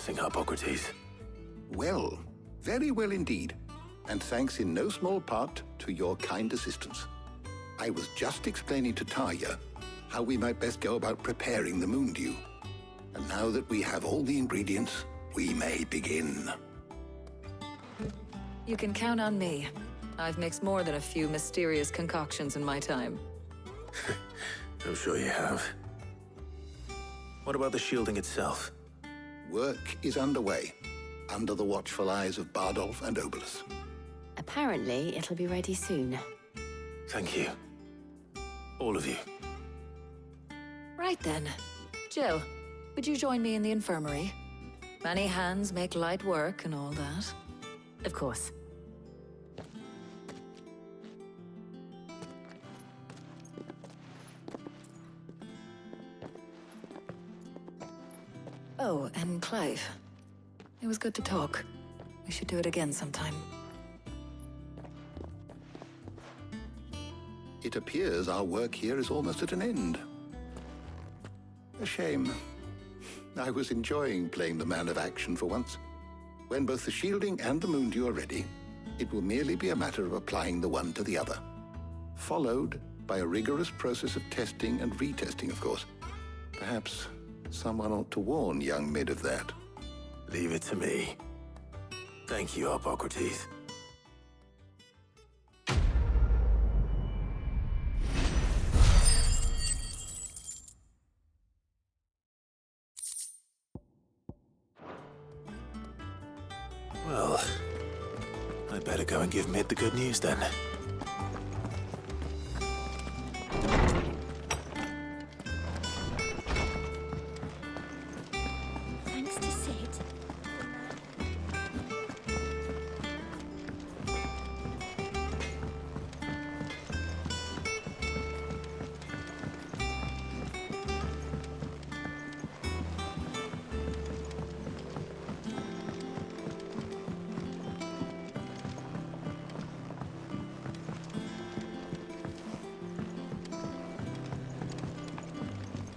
blessing, Hippocrates. Well, very well indeed. And thanks in no small part to your kind assistance. I was just explaining to Tarja how we might best go about preparing the moon dew. And now that we have all the ingredients, we may begin. You can count on me. I've mixed more than a few mysterious concoctions in my time. I'm sure you have. What about the shielding itself? Work is underway, under the watchful eyes of Bardolph and Obolus. Apparently, it'll be ready soon. Thank you. All of you. Right then. Jill, would you join me in the infirmary? Many hands make light work and all that. Of course. Oh, and Clive. It was good to talk. We should do it again sometime. It appears our work here is almost at an end. A shame. I was enjoying playing the man of action for once. When both the shielding and the moon dew are ready, it will merely be a matter of applying the one to the other. Followed by a rigorous process of testing and retesting, of course. Perhaps someone ought to warn young Mid of that. Leave it to me. Thank you, Hippocrates. Well, I'd better go and give Mid the good news then. Thanks to Sid.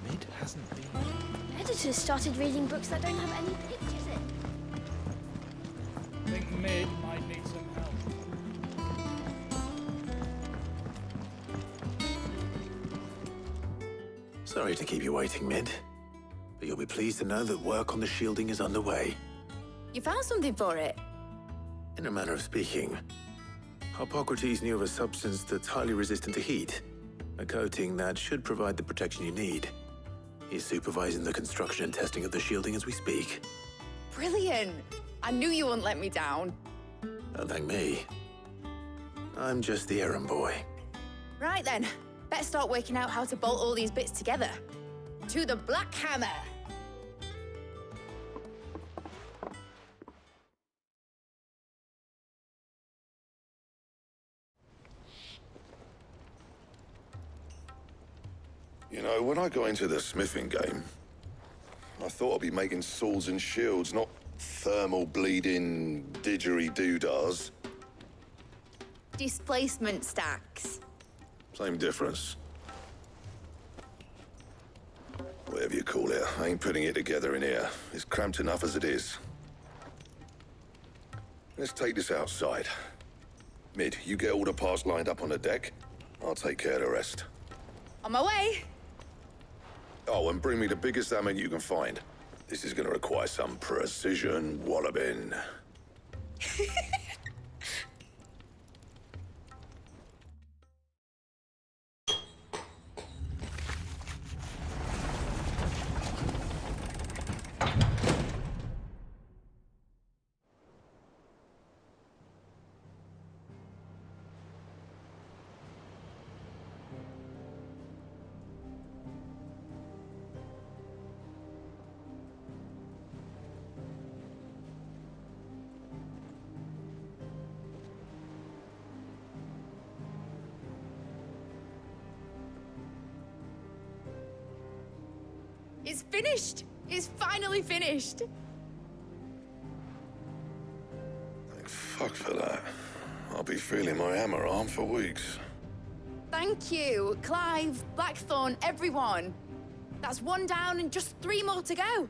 Mid hasn't been. Editors started reading books that don't have any pictures in. I think Mid might need some help. Sorry to keep you waiting, Mid. But you'll be pleased to know that work on the shielding is underway. You found something for it? In a manner of speaking, Hippocrates knew of a substance that's highly resistant to heat, a coating that should provide the protection you need. He's supervising the construction and testing of the shielding as we speak. Brilliant! I knew you wouldn't let me down. Don't thank me. I'm just the errand boy. Right then, better start working out how to bolt all these bits together. To the Black Hammer! You know, when I got into the smithing game, I thought I'd be making swords and shields, not thermal bleeding didgeridoo-dahs. Displacement stacks. Same difference. Whatever you call it, I ain't putting it together in here. It's cramped enough as it is. Let's take this outside. Mid, you get all the parts lined up on the deck. I'll take care of the rest. On my way! Oh, and bring me the biggest hammer you can find. This is gonna require some precision walloping. It's finished! It's finally finished! Thank fuck for that. I'll be feeling my hammer arm for weeks. Thank you, Clive, Blackthorn, everyone. That's one down and just 3 more to go.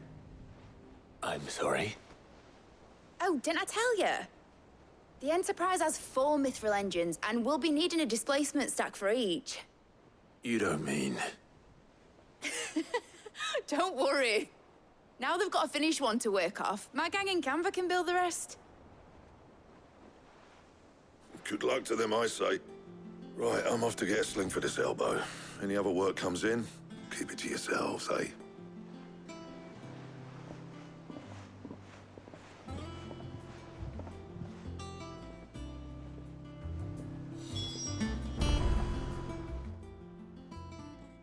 I'm sorry. Oh, didn't I tell you? The Enterprise has 4 mithril engines, and we'll be needing a displacement stack for each. You don't mean... Don't worry. Now they've got a finished one to work off, my gang in Canva can build the rest. Good luck to them, I say. Right, I'm off to get a sling for this elbow. Any other work comes in, keep it to yourselves, eh?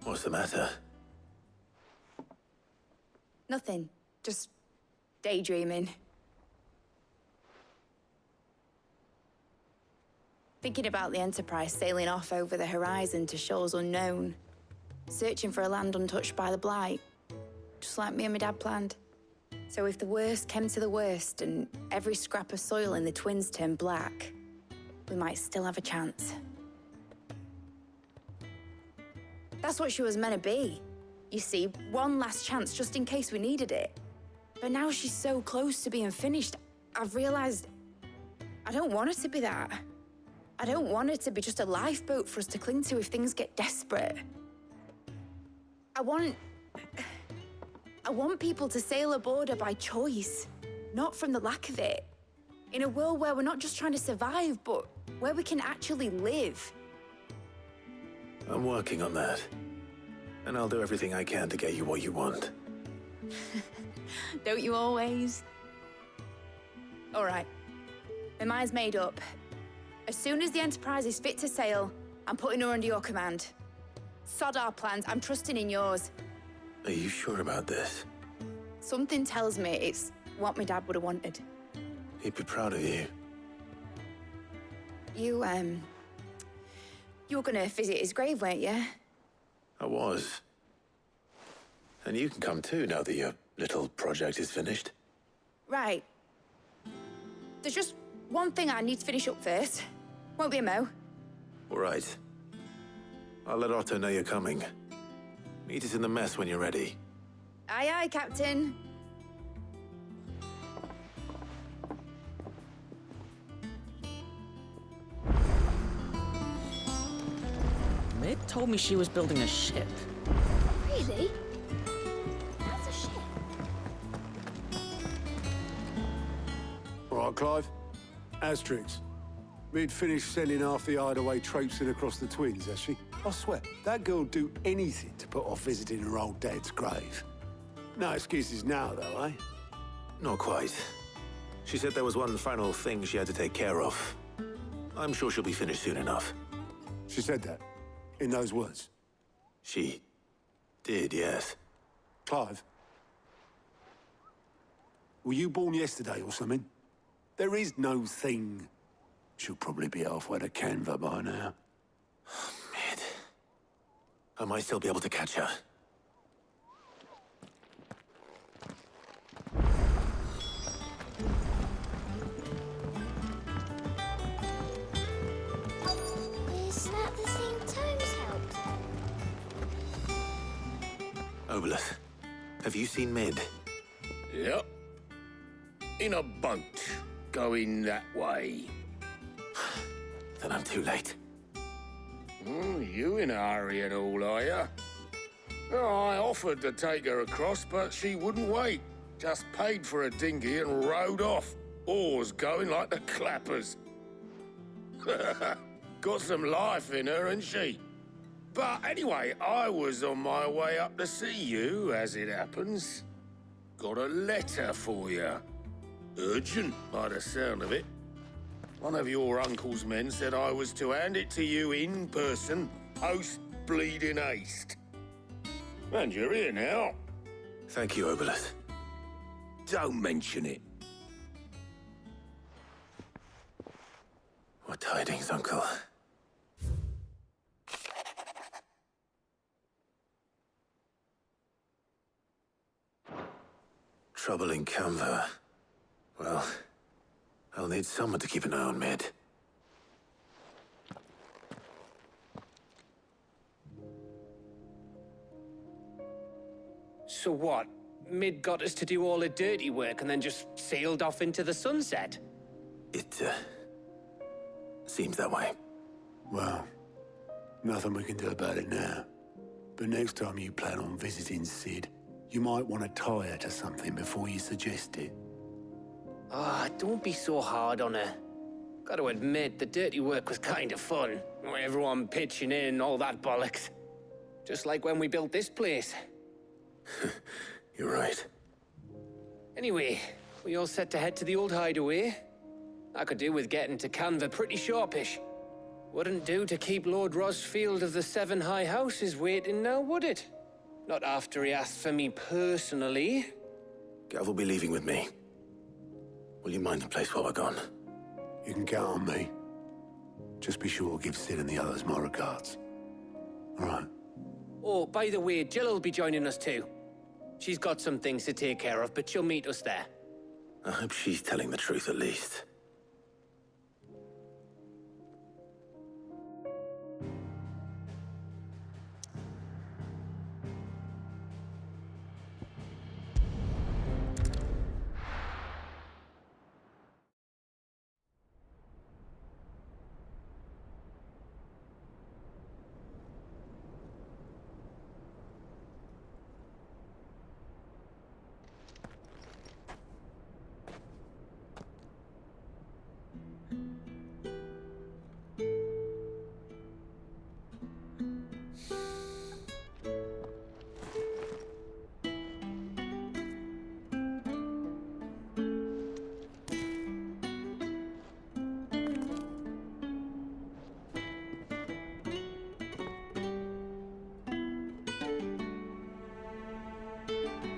What's the matter? Nothing. Just daydreaming. Thinking about the Enterprise sailing off over the horizon to shores unknown. Searching for a land untouched by the Blight. Just like me and my dad planned. So if the worst came to the worst and every scrap of soil in the Twins turned black, we might still have a chance. That's what she was meant to be. You see, one last chance just in case we needed it. But now she's so close to being finished, I've realized I don't want her to be that. I don't want her to be just a lifeboat for us to cling to if things get desperate. I want people to sail aboard her by choice, not from the lack of it. In a world where we're not just trying to survive, but where we can actually live. I'm working on that. And I'll do everything I can to get you what you want. Don't you always? All right. My mind's made up. As soon as the Enterprise is fit to sail, I'm putting her under your command. Sod our plans, I'm trusting in yours. Are you sure about this? Something tells me it's what my dad would have wanted. He'd be proud of you. You were gonna visit his grave, weren't you? I was. And you can come too now that your little project is finished. Right. There's just one thing I need to finish up first. Won't be a mo. All right. I'll let Otto know you're coming. Meet us in the mess when you're ready. Aye, aye, Captain. Mid told me she was building a ship. Really? That's a ship. All right, Clive. Asterix. We'd finished sending half the hideaway traipsing across the Twins, has she? I swear, that girl'd do anything to put off visiting her old dad's grave. No excuses now, though, eh? Not quite. She said there was one final thing she had to take care of. I'm sure she'll be finished soon enough. She said that, in those words. She did, yes. Clive, were you born yesterday or something? There is no thing. She'll probably be halfway to Canva by now. Mid. I might still be able to catch her. Is that the thing Tomes helped? Obolus, have you seen Mid? Yep. In a boat, going that way. Then I'm too late. You in a hurry and all, are you? I offered to take her across, but she wouldn't wait. Just paid for a dinghy and rowed off. Oars going like the clappers. Got some life in her, ain't she? But anyway, I was on my way up to see you, as it happens. Got a letter for you. Urgent, by the sound of it. One of your uncle's men said I was to hand it to you in person, post-bleeding haste. And you're here now. Thank you, Obolus. Don't mention it. What tidings, Uncle? Trouble in Canva. Well, I'll need someone to keep an eye on Mid. So what? Mid got us to do all the dirty work and then just sailed off into the sunset. It, seems that way. Well, nothing we can do about it now. But next time you plan on visiting Sid, you might want to tie her to something before you suggest it. Ah, don't be so hard on her. Got to admit, the dirty work was kind of fun. Everyone pitching in, all that bollocks. Just like when we built this place. You're right. Anyway, we all set to head to the old hideaway. I could do with getting to Canva pretty sharpish. Wouldn't do to keep Lord Rosfield of the Seven High Houses waiting now, would it? Not after he asked for me personally. Gav will be leaving with me. Will you mind the place while we're gone? You can count on me. Just be sure to give Sid and the others my regards. All right. Oh, by the way, Jill will be joining us too. She's got some things to take care of, but she'll meet us there. I hope she's telling the truth at least.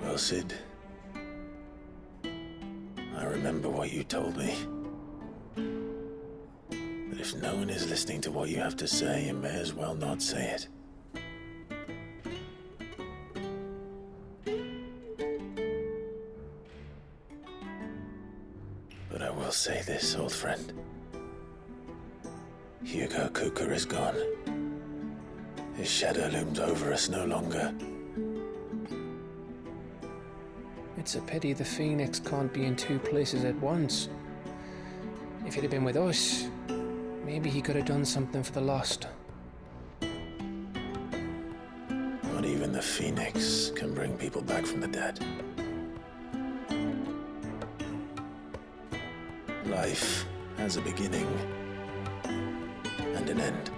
Well, Sid, I remember what you told me. That if no one is listening to what you have to say, you may as well not say it. But I will say this, old friend. Hugo Kuka is gone. His shadow looms over us no longer. It's a pity the Phoenix can't be in two places at once. If he'd have been with us, maybe he could have done something for the lost. Not even the Phoenix can bring people back from the dead. Life has a beginning and an end.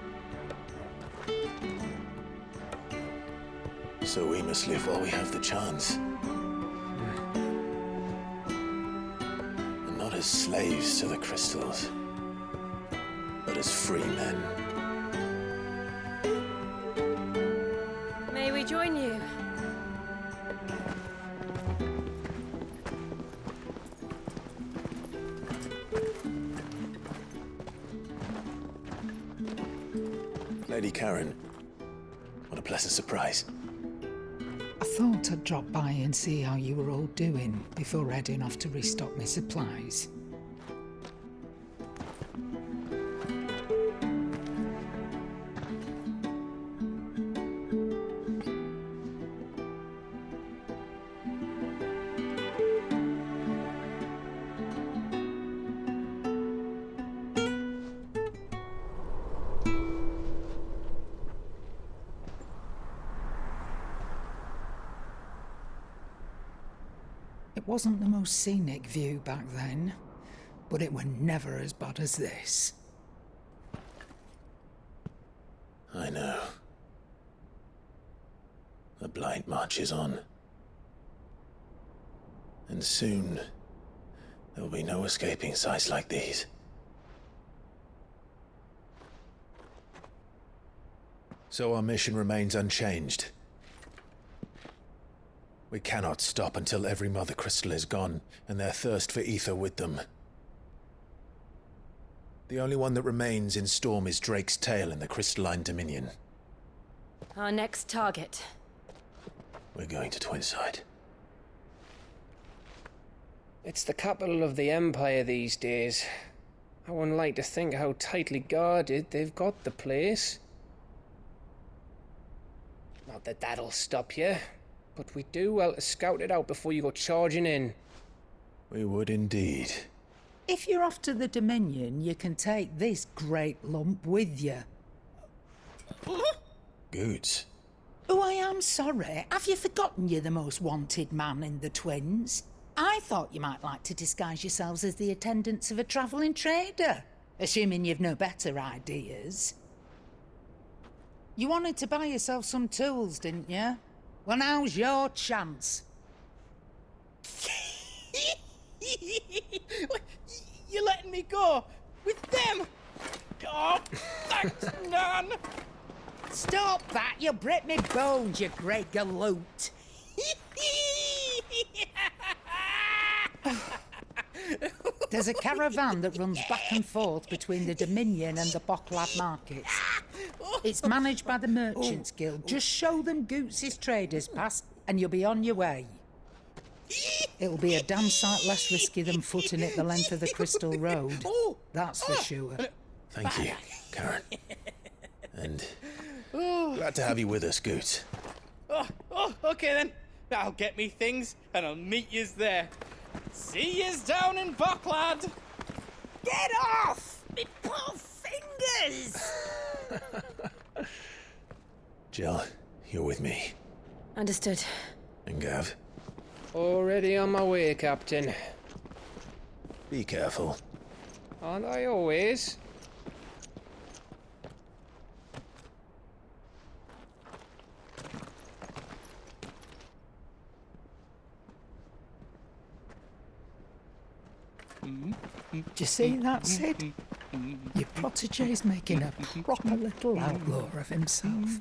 So we must live while we have the chance. And not as slaves to the crystals, but as free men. May we join you? Lady Karen, what a pleasant surprise. I thought I'd drop by and see how you were all doing before heading off to restock my supplies. It wasn't the most scenic view back then, but it were never as bad as this. I know. The blight marches on. And soon, there will be no escaping sights like these. So our mission remains unchanged. We cannot stop until every Mother Crystal is gone, and their thirst for ether with them. The only one that remains in Storm is Drake's tail in the Crystalline Dominion. Our next target. We're going to Twinside. It's the capital of the Empire these days. I wouldn't like to think how tightly guarded they've got the place. Not that that'll stop you. But we do well to scout it out before you go charging in. We would indeed. If you're off to the Dominion, you can take this great lump with you. Goods. Oh, I am sorry. Have you forgotten you're the most wanted man in the Twins? I thought you might like to disguise yourselves as the attendants of a travelling trader, assuming you've no better ideas. You wanted to buy yourself some tools, didn't you? Well, now's your chance. You're letting me go with them? Oh, thanks, Nan. Stop that! You'll break me bones, you great galoot. There's a caravan that runs back and forth between the Dominion and the Bocklad markets. It's managed by the Merchants Guild. Just show them Goots' traders pass and you'll be on your way. It'll be a damn sight less risky than footing it the length of the Crystal Road. That's for sure. Thank you, Karen. And glad to have you with us, Goots. Okay then. I'll get me things and I'll meet yous there. See yous down in Bocklad. Get off! Me poor fingers! Jill, you're with me. Understood. And Gav, Already on my way, Captain. be careful. Aren't I always? Do you see that, Sid? Your protege's making a proper little outlaw of himself.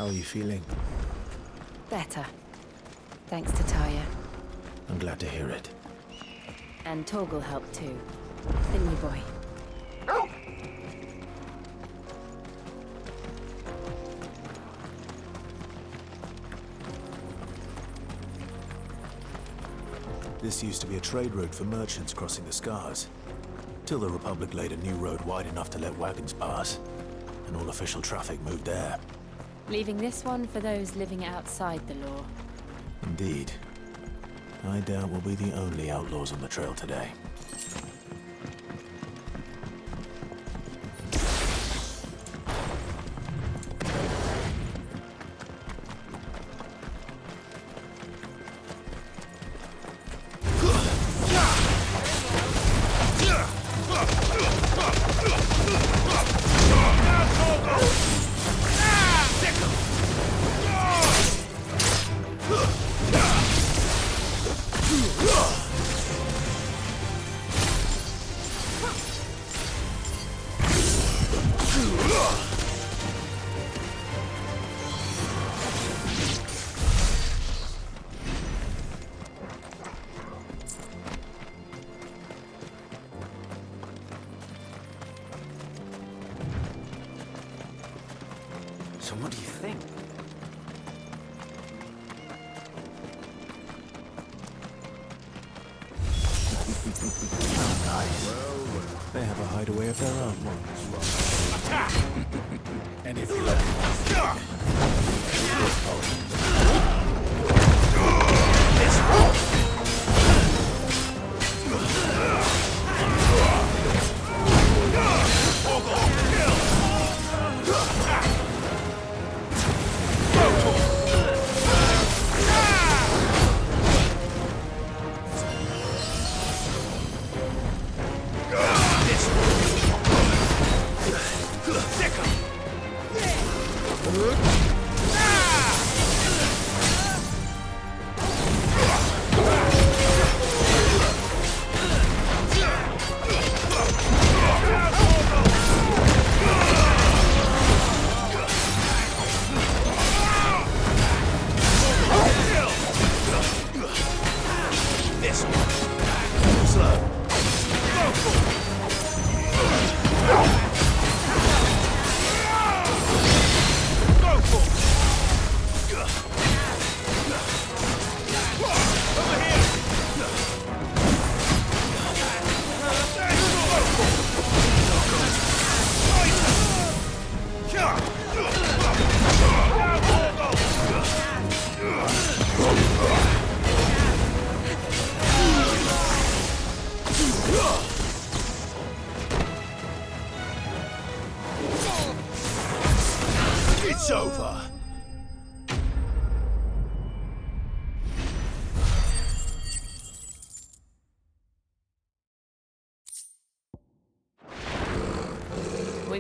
How are you feeling? Better. Thanks to Taya. I'm glad to hear it. And Torgal helped too. Didn't you, boy? This used to be a trade route for merchants crossing the Scars. Till the Republic laid a new road wide enough to let wagons pass. And all official traffic moved there. Leaving this one for those living outside the law. Indeed. I doubt we'll be the only outlaws on the trail today. So what do you think? Nice. They have a hideaway of their own. And if you let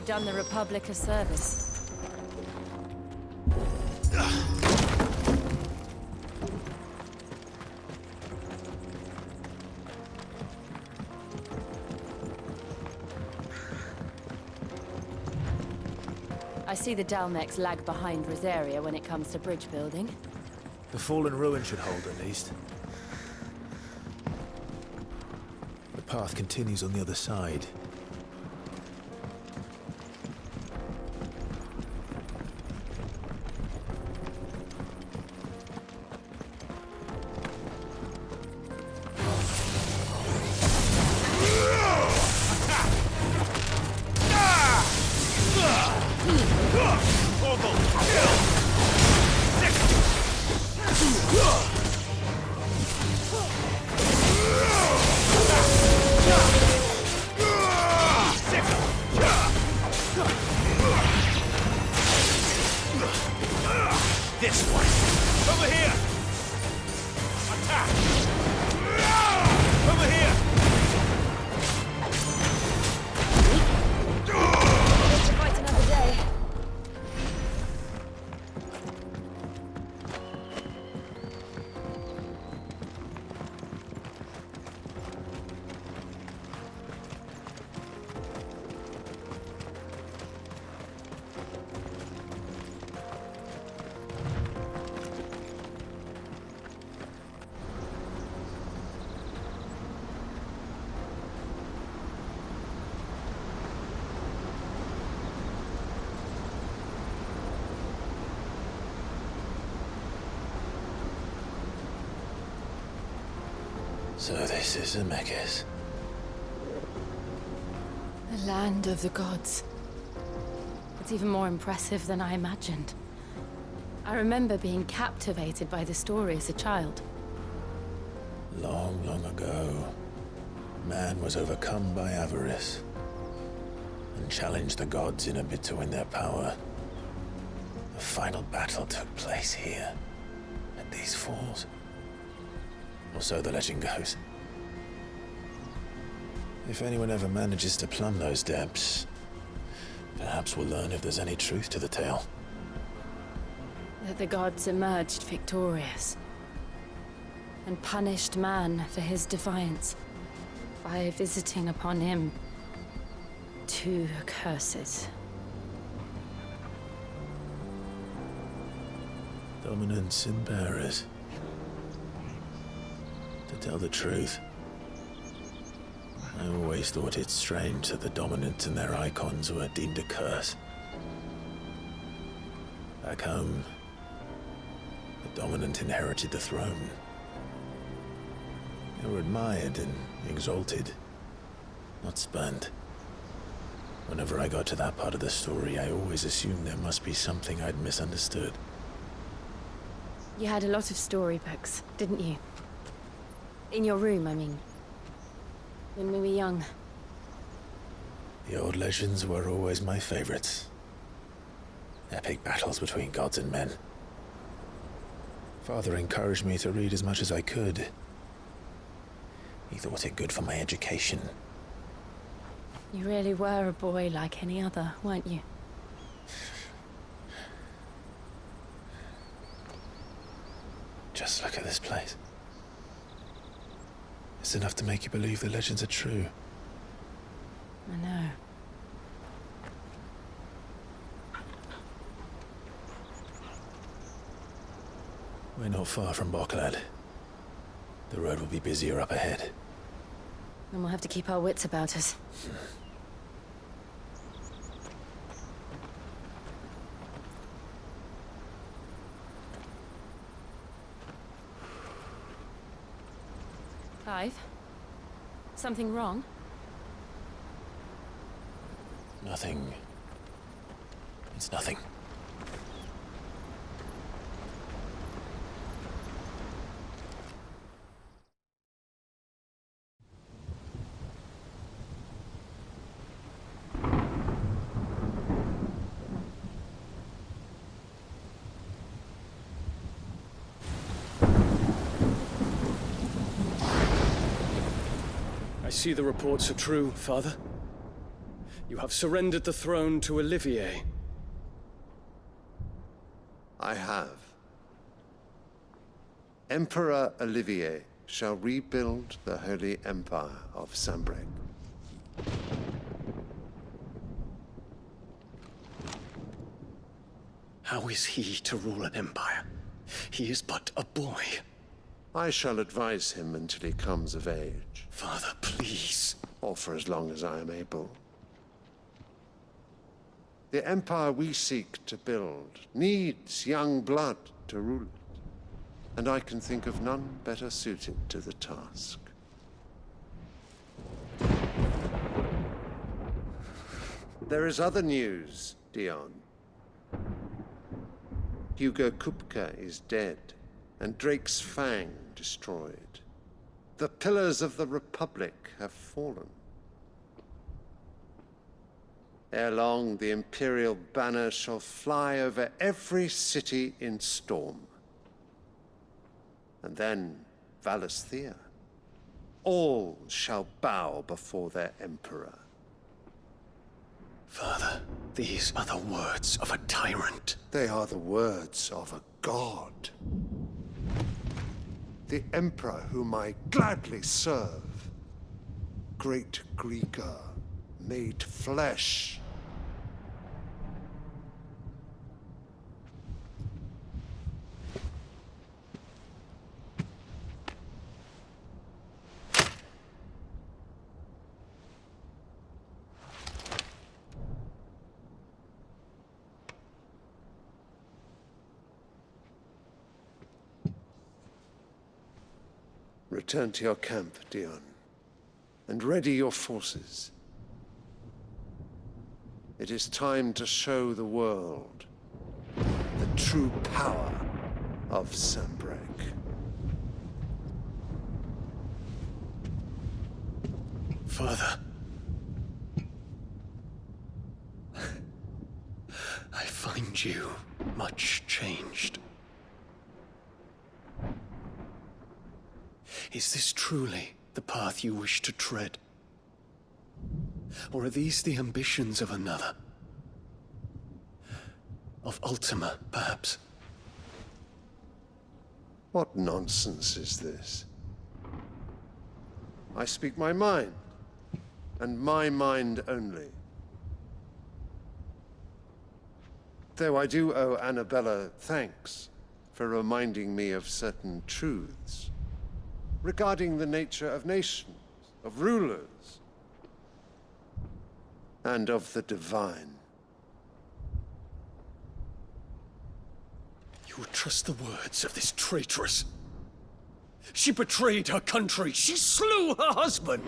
you've done the Republic a service. I see the Dalmex lag behind Rosaria when it comes to bridge building. The fallen ruin should hold, at least. The path continues on the other side. This one! Over here! Attack! Over here! Live to fight another day. So this is Zemeckis. The land of the gods. It's even more impressive than I imagined. I remember being captivated by the story as a child. Long, long ago, man was overcome by avarice and challenged the gods in a bid to win their power. The final battle took place here, at these falls. Or so the legend goes. If anyone ever manages to plumb those depths, perhaps we'll learn if there's any truth to the tale. That the gods emerged victorious and punished man for his defiance by visiting upon him 2 curses. Dominance and bearers. To tell the truth, I always thought it strange that the dominant and their icons were deemed a curse. Back home, the dominant inherited the throne. They were admired and exalted, not spurned. Whenever I got to that part of the story, I always assumed there must be something I'd misunderstood. You had a lot of storybooks, didn't you? In your room, I mean. When we were young. The old legends were always my favorites. Epic battles between gods and men. Father encouraged me to read as much as I could. He thought it good for my education. You really were a boy like any other, weren't you? Just look at this place. It's enough to make you believe the legends are true. I know. We're not far from Boklad. The road will be busier up ahead. Then we'll have to keep our wits about us. Clive? Something wrong? Nothing. It's nothing. I see the reports are true, Father. You have surrendered the throne to Olivier. I have. Emperor Olivier shall rebuild the Holy Empire of Sambrec. How is he to rule an empire? He is but a boy. I shall advise him until he comes of age. Father, please. Or for as long as I am able. The empire we seek to build needs young blood to rule it, and I can think of none better suited to the task. There is other news, Dion. Hugo Kupka is dead, and Drake's Fang destroyed. The pillars of the Republic have fallen. Ere long, the Imperial banner shall fly over every city in Storm. And then Valisthea. All shall bow before their Emperor. Father, these are the words of a tyrant. They are the words of a god. The Emperor whom I gladly serve. Great Greeker, made flesh. Return to your camp, Dion, and ready your forces. It is time to show the world the true power of Sambrec. Father. I find you much changed. Is this truly the path you wish to tread? Or are these the ambitions of another? Of Ultima, perhaps? What nonsense is this? I speak my mind, and my mind only. Though I do owe Annabella thanks for reminding me of certain truths regarding the nature of nations, of rulers, and of the divine. You would trust the words of this traitress? She betrayed her country. She slew her husband.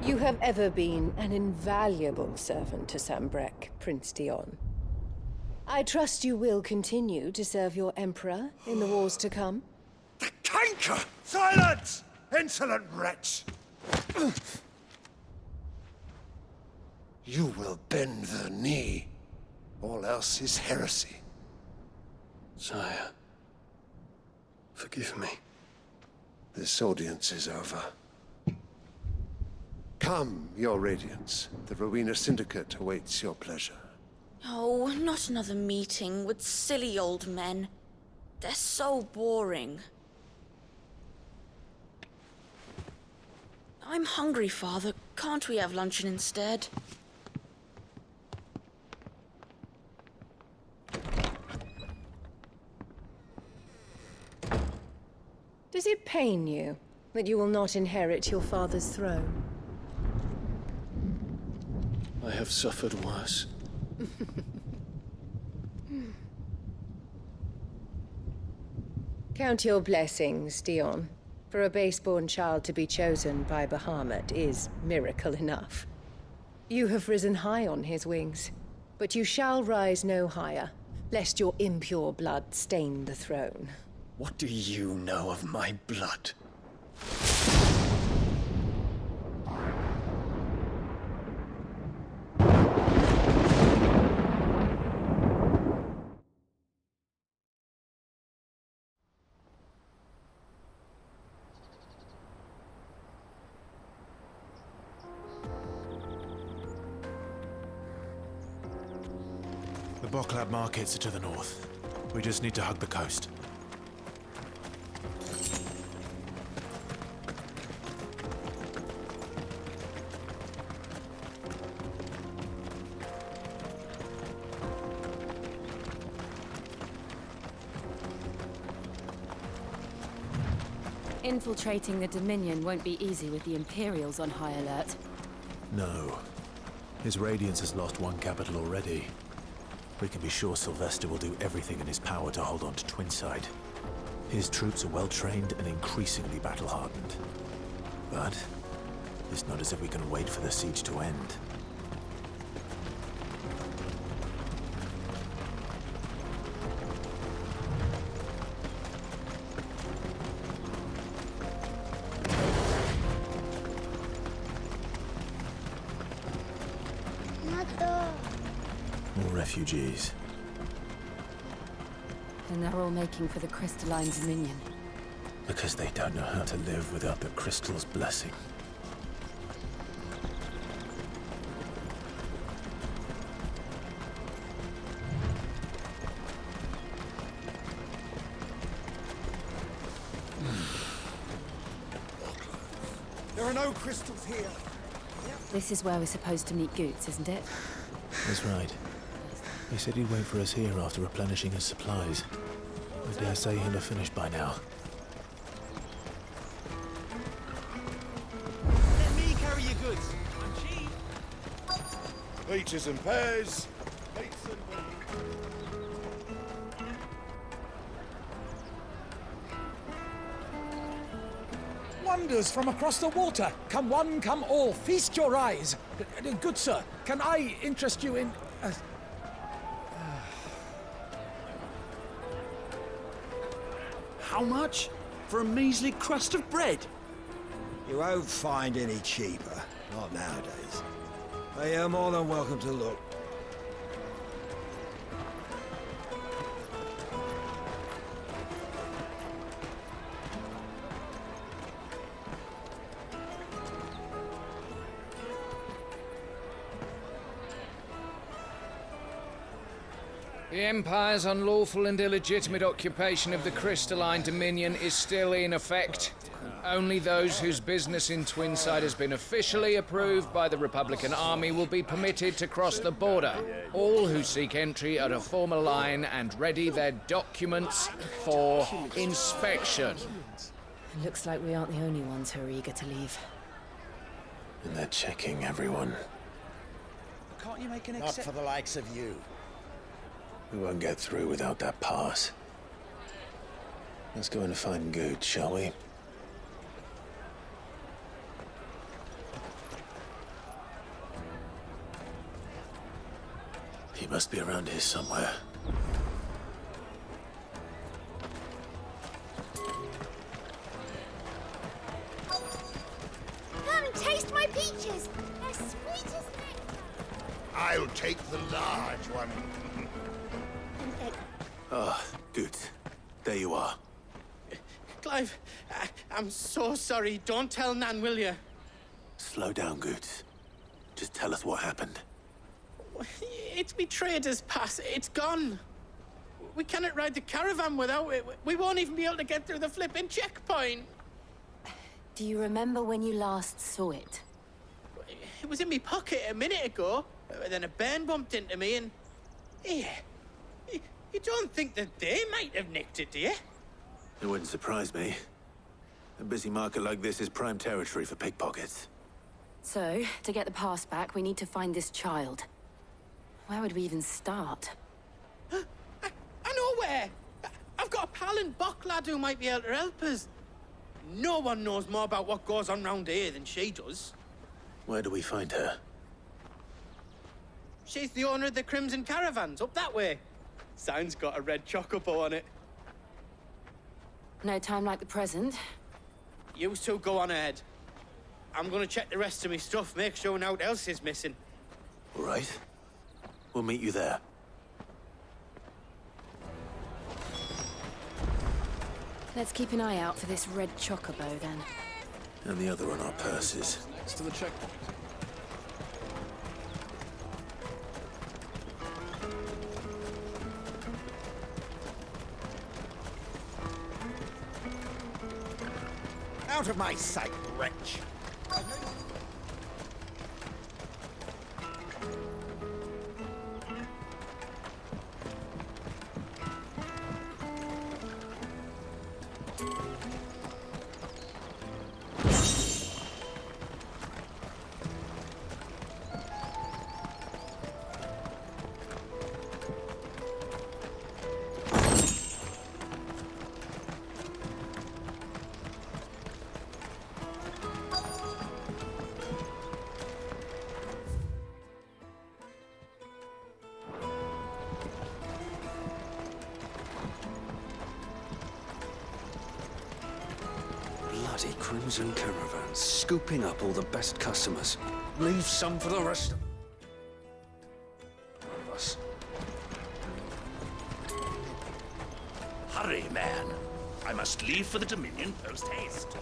You have ever been an invaluable servant to Sambrec, Prince Dion. I trust you will continue to serve your Emperor in the wars to come. The canker! Silence! Insolent wretch! You will bend the knee. All else is heresy. Sire, forgive me. This audience is over. Come, your Radiance. The Rowena Syndicate awaits your pleasure. Oh, not another meeting with silly old men. They're so boring. I'm hungry, Father. Can't we have luncheon instead? Does it pain you that you will not inherit your father's throne? I have suffered worse. Count your blessings, Dion. For a base-born child to be chosen by Bahamut is miracle enough. You have risen high on his wings, but you shall rise no higher, lest your impure blood stain the throne. What do you know of my blood? Bocklab markets are to the north. We just need to hug the coast. Infiltrating the Dominion won't be easy with the Imperials on high alert. No. His Radiance has lost one capital already. We can be sure Sylvester will do everything in his power to hold on to Twinside. His troops are well-trained and increasingly battle-hardened. But it's not as if we can wait for the siege to end. More refugees. And they're all making for the Crystalline Dominion. Because they don't know how to live without the Crystal's blessing. There are no crystals here. This is where we're supposed to meet Goots, isn't it? That's right. He said he'd wait for us here after replenishing his supplies. I dare say he'll have finished by now. Let me carry your goods. I'm cheap. Peaches and pears. Wonders from across the water. Come one, come all. Feast your eyes. Good sir, can I interest you in... How much? For a measly crust of bread? You won't find any cheaper. Not nowadays. But you're more than welcome to look. The Empire's unlawful and illegitimate occupation of the Crystalline Dominion is still in effect. Only those whose business in Twinside has been officially approved by the Republican Army will be permitted to cross the border. All who seek entry are to form a line and ready their documents for inspection. It looks like we aren't the only ones who are eager to leave. And they're checking everyone. Can't you make an exception? Not for the likes of you. We won't get through without that pass. Let's go and find Good, shall we? He must be around here somewhere. Come and taste my peaches. They're sweet as nectar. I'll take the large one. Ah, good. There you are. Clive, I'm so sorry. Don't tell Nan, will you? Slow down, Goots. Just tell us what happened. It's betrayed us, Pass. It's gone. We cannot ride the caravan without it. We won't even be able to get through the flipping checkpoint. Do you remember when you last saw it? It was in my pocket a minute ago. Then a bairn bumped into me and... Yeah. You don't think that they might have nicked it, do you? It wouldn't surprise me. A busy market like this is prime territory for pickpockets. So, to get the pass back, we need to find this child. Where would we even start? I know where! I've got a pal in Bocklad who might be able to help us. No one knows more about what goes on round here than she does. Where do we find her? She's the owner of the Crimson Caravans, up that way. Sign's got a red chocobo on it. No time like the present. You two go on ahead. I'm gonna check the rest of my stuff, make sure naught else is missing. All right. We'll meet you there. Let's keep an eye out for this red chocobo, then. And the other on our purses. Next to the checkpoint. Out of my sight, wretch! Bloody Crimson Caravans, scooping up all the best customers. Leave some for the rest of us. Hurry, man. I must leave for the Dominion post-haste.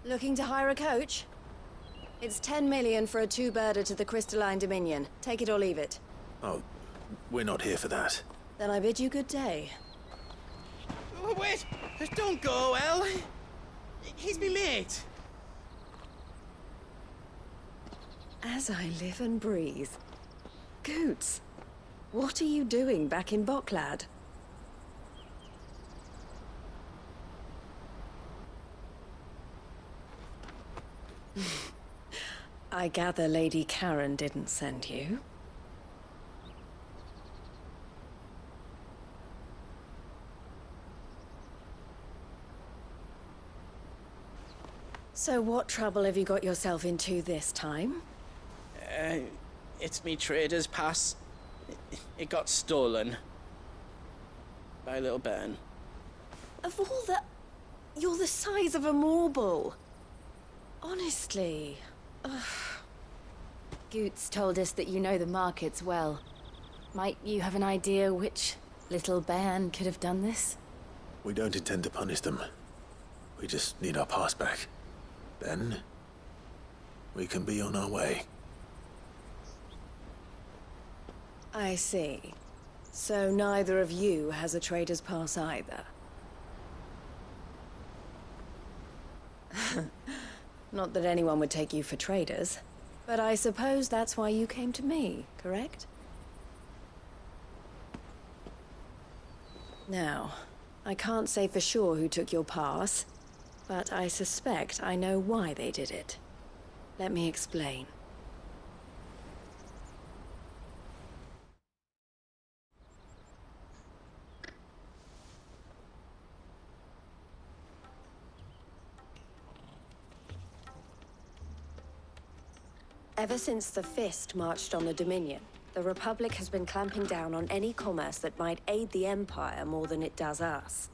Looking to hire a coach? It's 10 million for a two-birder to the Crystalline Dominion. Take it or leave it. Oh, we're not here for that. Then I bid you good day. Oh, wait! Don't go, El. He's me mate. As I live and breathe. Goots, what are you doing back in Bocklad? I gather Lady Karen didn't send you. So what trouble have you got yourself into this time? It's me trader's pass. It got stolen. By little Ben. Of all the... You're the size of a marble. Honestly. Ugh. Goots told us that you know the markets well. Might you have an idea which little bairn could have done this? We don't intend to punish them. We just need our pass back. Then, we can be on our way. I see. So neither of you has a trader's pass either. Not that anyone would take you for traders, but I suppose that's why you came to me, correct? Now, I can't say for sure who took your pass, but I suspect I know why they did it. Let me explain. Ever since the Fist marched on the Dominion, the Republic has been clamping down on any commerce that might aid the Empire more than it does us.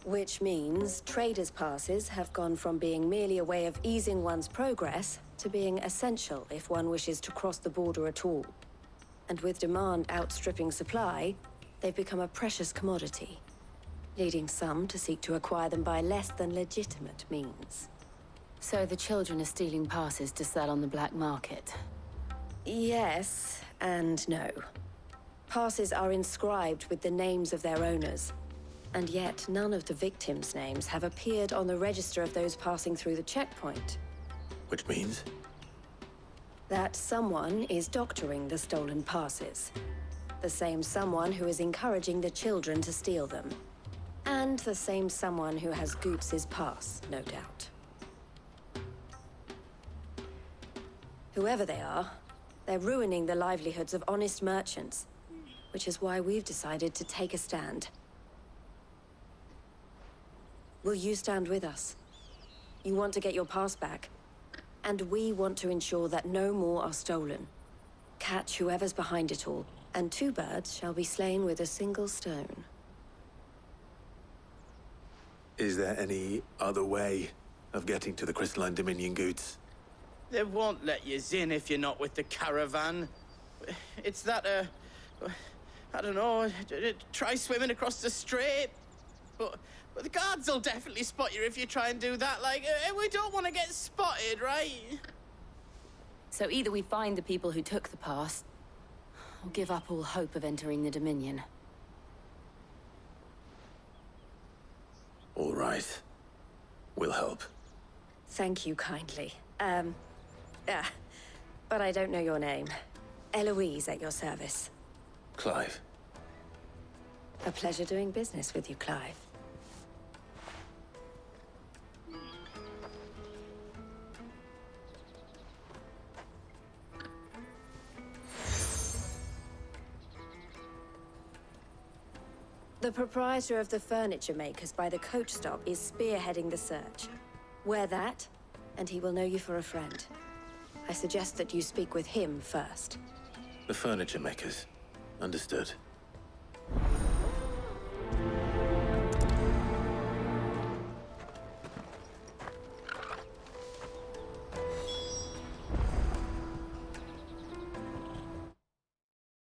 Which means traders' passes have gone from being merely a way of easing one's progress to being essential if one wishes to cross the border at all. And with demand outstripping supply, they've become a precious commodity, leading some to seek to acquire them by less than legitimate means. So the children are stealing passes to sell on the black market? Yes, and no. Passes are inscribed with the names of their owners, and yet none of the victims' names have appeared on the register of those passing through the checkpoint. Which means? That someone is doctoring the stolen passes. The same someone who is encouraging the children to steal them. And the same someone who has Goots' pass, no doubt. Whoever they are, they're ruining the livelihoods of honest merchants, which is why we've decided to take a stand. Will you stand with us? You want to get your pass back, and we want to ensure that no more are stolen. Catch whoever's behind it all, and two birds shall be slain with a single stone. Is there any other way of getting to the Crystalline Dominion, Goots? They won't let you in if you're not with the caravan. It's that, I don't know, try swimming across the strait. But the guards will definitely spot you if you try and do that. Like, we don't want to get spotted, right? So either we find the people who took the pass, or give up all hope of entering the Dominion. All right. We'll help. Thank you kindly. But I don't know your name. Eloise at your service. Clive. A pleasure doing business with you, Clive. The proprietor of the furniture makers by the coach stop is spearheading the search. Wear that, and he will know you for a friend. I suggest that you speak with him first. The furniture makers. Understood.